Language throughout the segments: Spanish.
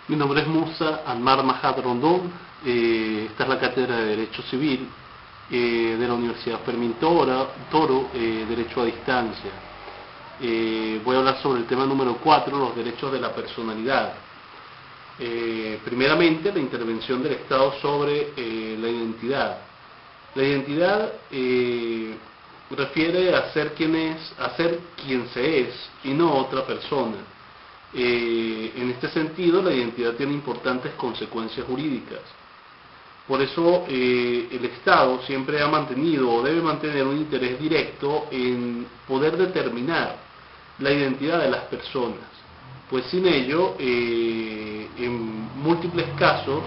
Mi nombre es Musa Anmar Mahad Rondón. Esta es la cátedra de Derecho Civil de la Universidad Fermín Toro, Derecho a Distancia. Voy a hablar sobre el tema número 4, los derechos de la personalidad. Primeramente, la intervención del Estado sobre la identidad. La identidad refiere a ser quien se es y no otra persona. En este sentido, la identidad tiene importantes consecuencias jurídicas. Por eso, el Estado siempre ha mantenido o debe mantener un interés directo en poder determinar la identidad de las personas, pues sin ello, en múltiples casos,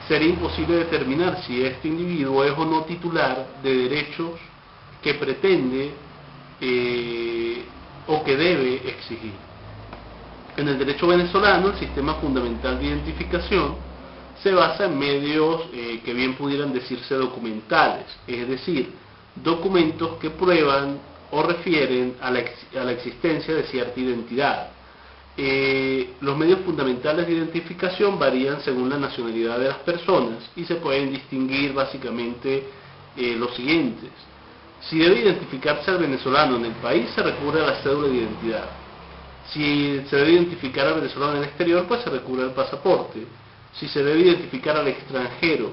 sería imposible determinar si este individuo es o no titular de derechos que pretende o que debe exigir. En el derecho venezolano, el sistema fundamental de identificación se basa en medios que bien pudieran decirse documentales, es decir, documentos que prueban o refieren a la existencia de cierta identidad. Los medios fundamentales de identificación varían según la nacionalidad de las personas y se pueden distinguir básicamente los siguientes. Si debe identificarse al venezolano en el país, se recurre a la cédula de identidad. Si se debe identificar al venezolano en el exterior, pues se recurre al pasaporte. Si se debe identificar al extranjero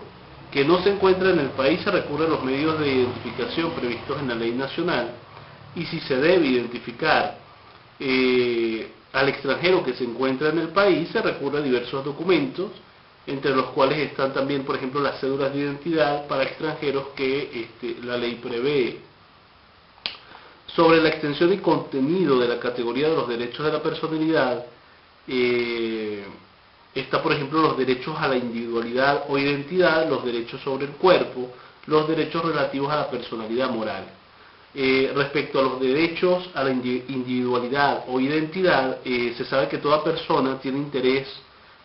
que no se encuentra en el país, se recurre a los medios de identificación previstos en la ley nacional. Y si se debe identificar al extranjero que se encuentra en el país, se recurre a diversos documentos, entre los cuales están también, por ejemplo, las cédulas de identidad para extranjeros que la ley prevé. Sobre la extensión y contenido de la categoría de los derechos de la personalidad, está, por ejemplo, los derechos a la individualidad o identidad, los derechos sobre el cuerpo, los derechos relativos a la personalidad moral. Respecto a los derechos a la individualidad o identidad, se sabe que toda persona tiene interés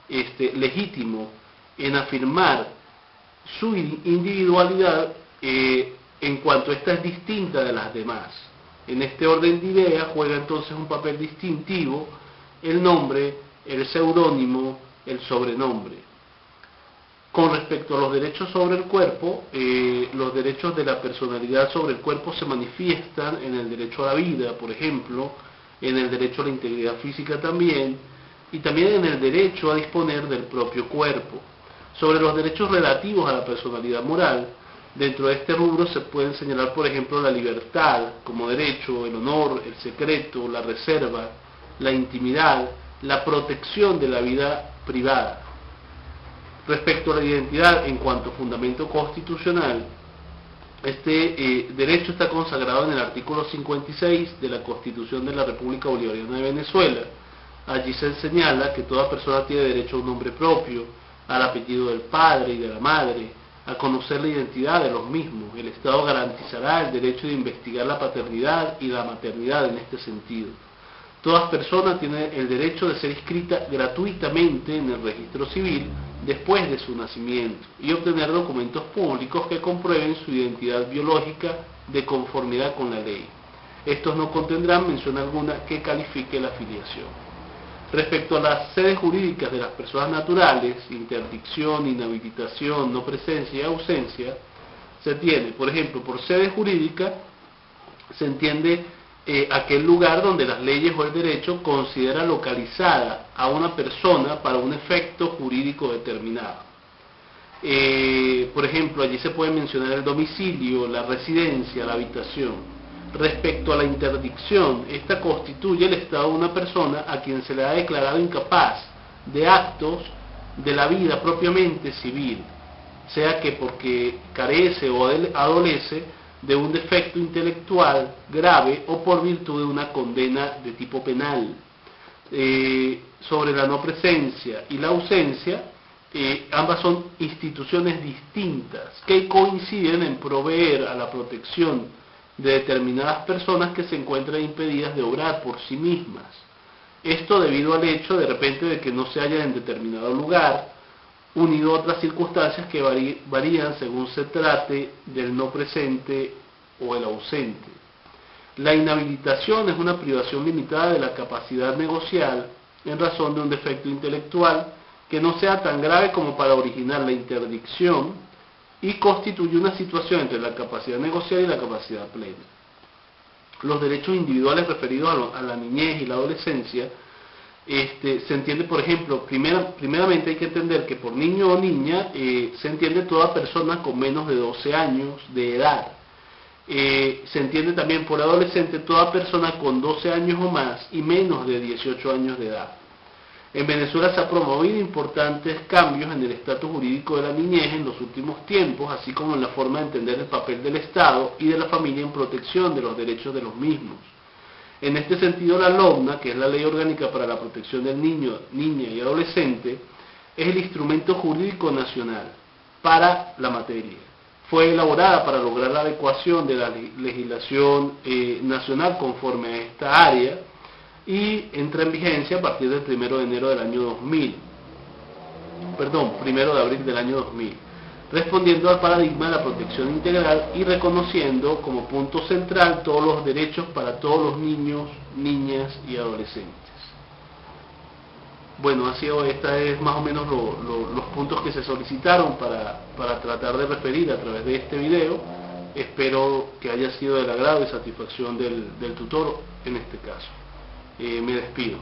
legítimo en afirmar su individualidad en cuanto ésta es distinta de las demás. En este orden de ideas juega entonces un papel distintivo el nombre, el seudónimo, el sobrenombre. Con respecto a los derechos sobre el cuerpo, los derechos de la personalidad sobre el cuerpo se manifiestan en el derecho a la vida, por ejemplo, en el derecho a la integridad física también, y también en el derecho a disponer del propio cuerpo. Sobre los derechos relativos a la personalidad moral, dentro de este rubro se pueden señalar, por ejemplo, la libertad como derecho, el honor, el secreto, la reserva, la intimidad, la protección de la vida privada. Respecto a la identidad en cuanto fundamento constitucional, este derecho está consagrado en el artículo 56 de la Constitución de la República Bolivariana de Venezuela. Allí se señala que toda persona tiene derecho a un nombre propio, al apellido del padre y de la madre, a conocer la identidad de los mismos. El Estado garantizará el derecho de investigar la paternidad y la maternidad en este sentido. Toda persona tiene el derecho de ser inscrita gratuitamente en el registro civil después de su nacimiento y obtener documentos públicos que comprueben su identidad biológica de conformidad con la ley. Estos no contendrán mención alguna que califique la filiación. Respecto a las sedes jurídicas de las personas naturales, interdicción, inhabilitación, no presencia y ausencia, se tiene, por ejemplo, por sede jurídica, se entiende aquel lugar donde las leyes o el derecho considera localizada a una persona para un efecto jurídico determinado. Por ejemplo, allí se puede mencionar el domicilio, la residencia, la habitación. Respecto a la interdicción, esta constituye el estado de una persona a quien se le ha declarado incapaz de actos de la vida propiamente civil, sea que porque carece o adolece de un defecto intelectual grave o por virtud de una condena de tipo penal. Sobre la no presencia y la ausencia, ambas son instituciones distintas que coinciden en proveer a la protección de determinadas personas que se encuentran impedidas de obrar por sí mismas. Esto debido al hecho de repente de que no se hallan en determinado lugar, unido a otras circunstancias que varían según se trate del no presente o el ausente. La inhabilitación es una privación limitada de la capacidad negocial en razón de un defecto intelectual que no sea tan grave como para originar la interdicción y constituye una situación entre la capacidad negociada y la capacidad plena. Los derechos individuales referidos a la niñez y la adolescencia, se entiende, por ejemplo, primeramente hay que entender que por niño o niña se entiende toda persona con menos de 12 años de edad. Se entiende también por adolescente toda persona con 12 años o más y menos de 18 años de edad. En Venezuela se han promovido importantes cambios en el estatus jurídico de la niñez en los últimos tiempos, así como en la forma de entender el papel del Estado y de la familia en protección de los derechos de los mismos. En este sentido, la LOMNA, que es la Ley Orgánica para la Protección del Niño, Niña y Adolescente, es el instrumento jurídico nacional para la materia. Fue elaborada para lograr la adecuación de la legislación nacional conforme a esta área y entra en vigencia a partir del 1 de enero del año 2000, perdón, 1 de abril del año 2000, respondiendo al paradigma de la protección integral y reconociendo como punto central todos los derechos para todos los niños, niñas y adolescentes. Bueno, esta es más o menos los puntos que se solicitaron para tratar de referir a través de este video. Espero que haya sido del agrado y satisfacción del tutor en este caso. Me despido.